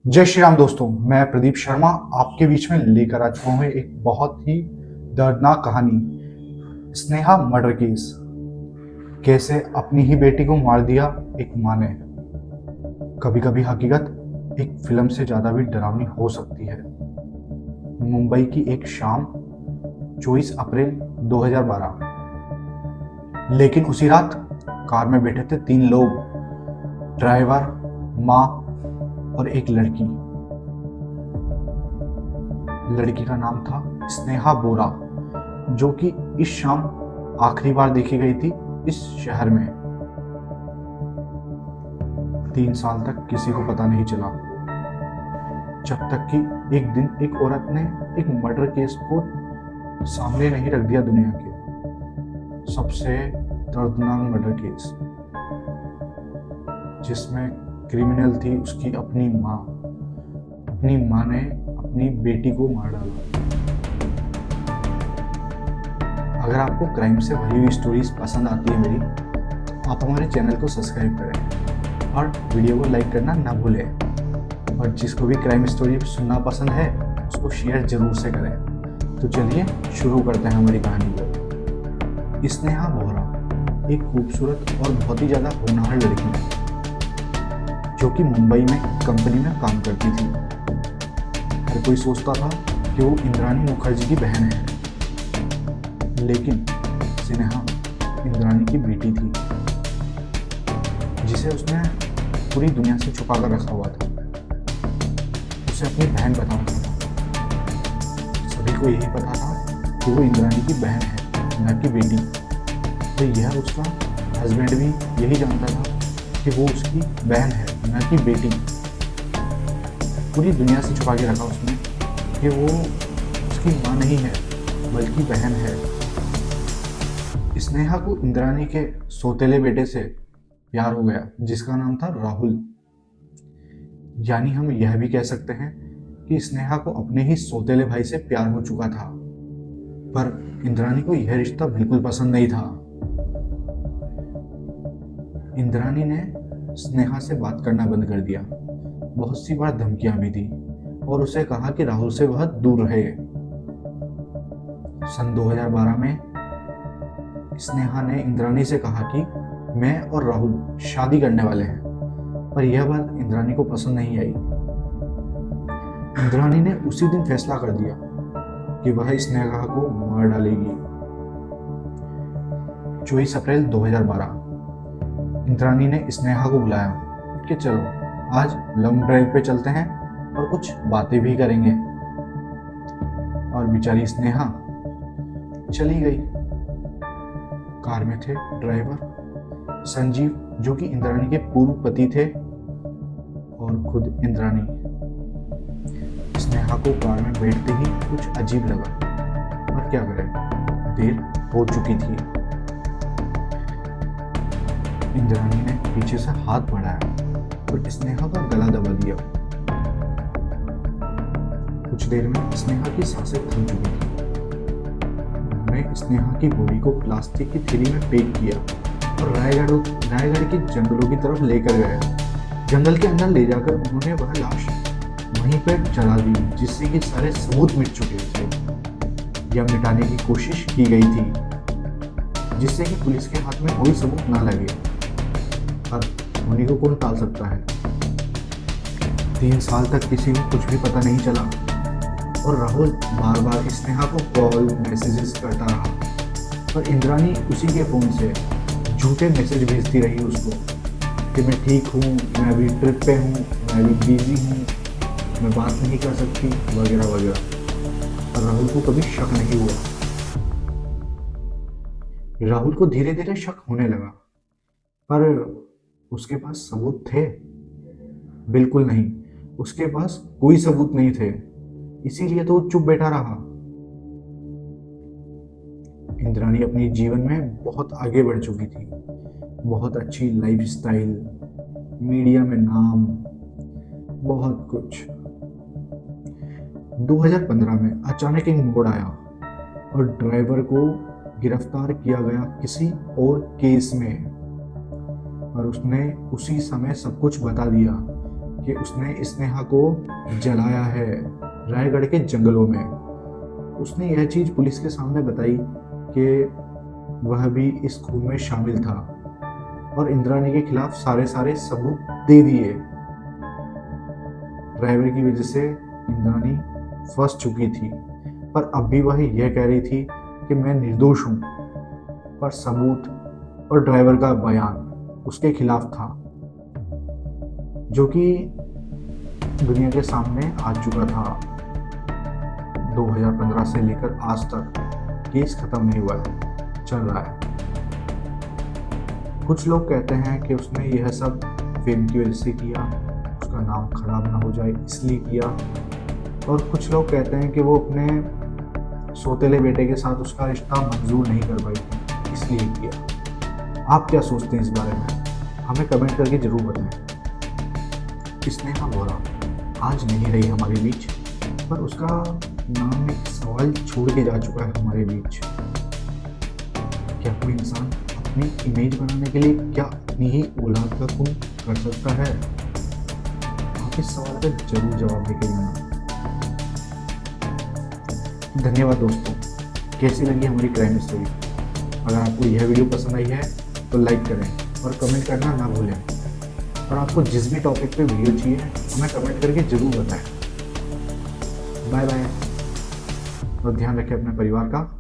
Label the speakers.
Speaker 1: जय श्री राम दोस्तों, मैं प्रदीप शर्मा आपके बीच में लेकर आ चुका हूँ एक बहुत ही दर्दनाक कहानी। Sneha murder case. कैसे अपनी ही बेटी को मार दिया एक माँ ने। कभी कभी हकीकत एक फिल्म से ज्यादा भी डरावनी हो सकती है। मुंबई की एक शाम, 24 अप्रैल 2012। लेकिन उसी रात कार में बैठे थे 3 लोग, ड्राइवर, माँ और एक लड़की। लड़की का नाम था स्नेहा बोरा, जो कि इस शाम आखिरी बार देखी गई थी इस शहर में। 3 साल तक किसी को पता नहीं चला, जब तक कि एक दिन एक औरत ने एक मर्डर केस को सामने नहीं रख दिया। दुनिया के सबसे दर्दनाक मर्डर केस, जिसमें क्रिमिनल थी उसकी अपनी माँ। अपनी माँ ने अपनी बेटी को मार डाला। अगर आपको क्राइम से भरी हुई स्टोरीज पसंद आती है मेरी, तो आप हमारे चैनल को सब्सक्राइब करें और वीडियो को लाइक करना ना भूलें। और जिसको भी क्राइम स्टोरी सुनना पसंद है उसको शेयर जरूर से करें। तो चलिए शुरू करते हैं हमारी कहानी को। स्नेहा बोरा एक खूबसूरत और बहुत ही ज़्यादा होनहार लड़की है, जो कि मुंबई में कंपनी में काम करती थी। हर कोई सोचता था कि वो इंद्राणी मुखर्जी की बहन है, लेकिन स्नेहा इंद्राणी की बेटी थी, जिसे उसने पूरी दुनिया से छुपा कर रखा हुआ था। उसे अपनी बहन बताना था। सभी को यही पता था कि वो इंद्राणी की बहन है, न कि बेटी। तो यह उसका हस्बैंड भी यही जानता था कि वो उसकी बहन है, न कि बेटी। पूरी दुनिया से छुपा के रखा उसने कि वो उसकी माँ नहीं है बल्कि बहन है। स्नेहा को इंद्राणी के सौतेले बेटे से प्यार हो गया, जिसका नाम था राहुल। यानी हम यह भी कह सकते हैं कि स्नेहा को अपने ही सौतेले भाई से प्यार हो चुका था। पर इंद्राणी को यह रिश्ता बिल्कुल पसंद नहीं था। इंद्राणी ने स्नेहा से बात करना बंद कर दिया। बहुत सी बार धमकियां भी दी और उसे कहा कि राहुल से वह दूर रहे। सन 2012 में स्नेहा ने इंद्राणी से कहा कि मैं और राहुल शादी करने वाले हैं, पर यह बात इंद्राणी को पसंद नहीं आई। इंद्राणी ने उसी दिन फैसला कर दिया कि वह स्नेहा को मार डालेगी। 24 अप्रैल 2012 इंद्राणी ने स्नेहा को बुलाया कि चलो आज लॉन्ग ड्राइव पे चलते हैं और कुछ बातें भी करेंगे। और बेचारी स्नेहा चली गई। कार में थे ड्राइवर संजीव, जो कि इंद्राणी के पूर्व पति थे, और खुद इंद्राणी। स्नेहा को कार में बैठते ही कुछ अजीब लगा, पर क्या करें, देर हो चुकी थी। इंद्राणी ने पीछे से हाथ बढ़ाया और स्नेहा का गला दबा दिया। कुछ देर में स्नेहा की सांसें थम चुकी थी। उन्होंने स्नेहा की बॉडी को प्लास्टिक की थैली में पैक किया और रायगढ़ के जंगलों की तरफ लेकर गए। जंगल के अंदर ले जाकर उन्होंने वह लाश वहीं पर जला दी, जिससे कि सारे सबूत मिट चुके थे या मिटाने की कोशिश की गई थी, जिससे कि पुलिस के हाथ में कोई सबूत ना लगे। पर होने को कौन टाल सकता है। 3 साल तक किसी को कुछ भी पता नहीं चला और राहुल बार बार स्नेहा को कॉल मैसेजेस करता रहा, पर इंद्राणी उसी के फ़ोन से झूठे मैसेज भेजती रही उसको कि मैं ठीक हूँ, मैं अभी ट्रिप पे हूँ, मैं अभी बिजी हूँ, मैं बात नहीं कर सकती, वगैरह वगैरह। पर राहुल को कभी शक नहीं हुआ। राहुल को धीरे धीरे शक होने लगा, पर उसके पास सबूत थे? बिल्कुल नहीं, उसके पास कोई सबूत नहीं थे। इसीलिए तो वो चुप बैठा रहा। इंद्राणी अपने जीवन में बहुत आगे बढ़ चुकी थी। बहुत अच्छी लाइफस्टाइल, मीडिया में नाम, बहुत कुछ। 2015 में अचानक एक मोड़ आया और ड्राइवर को गिरफ्तार किया गया किसी और केस में। पर उसने उसी समय सब कुछ बता दिया कि उसने स्नेहा को जलाया है रायगढ़ के जंगलों में। उसने यह चीज़ पुलिस के सामने बताई कि वह भी इस खून में शामिल था और इंद्राणी के खिलाफ सारे सबूत दे दिए। ड्राइवर की वजह से इंद्राणी फंस चुकी थी, पर अब भी वह यह कह रही थी कि मैं निर्दोष हूं, पर सबूत और ड्राइवर का बयान उसके खिलाफ था, जो कि दुनिया के सामने आ चुका था। 2015 से लेकर आज तक केस खत्म नहीं हुआ है, चल रहा है। कुछ लोग कहते हैं कि उसने यह सब फेम की वजह से किया, उसका नाम खराब ना हो जाए इसलिए किया, और कुछ लोग कहते हैं कि वो अपने सौतेले बेटे के साथ उसका रिश्ता मंजूर नहीं कर पाई थी इसलिए किया। आप क्या सोचते हैं इस बारे में? हमें कमेंट करके जरूर बताएं। स्नेहा वोरा आज नहीं रही हमारे बीच, पर उसका नाम एक सवाल छोड़ के जा चुका है हमारे बीच। क्या कोई इंसान अपनी इमेज बनाने के लिए क्या अपनी ही औलाद का खून कर सकता है? आप इस सवाल का जरूर जवाब देके देना। धन्यवाद दोस्तों। कैसी लगी हमारी क्राइम स्टोरी? अगर आपको यह वीडियो पसंद आई है तो लाइक करें और कमेंट करना ना भूलें। और आपको जिस भी टॉपिक पे वीडियो चाहिए हमें कमेंट करके जरूर बताएं। बाय बाय और ध्यान रखें अपने परिवार का।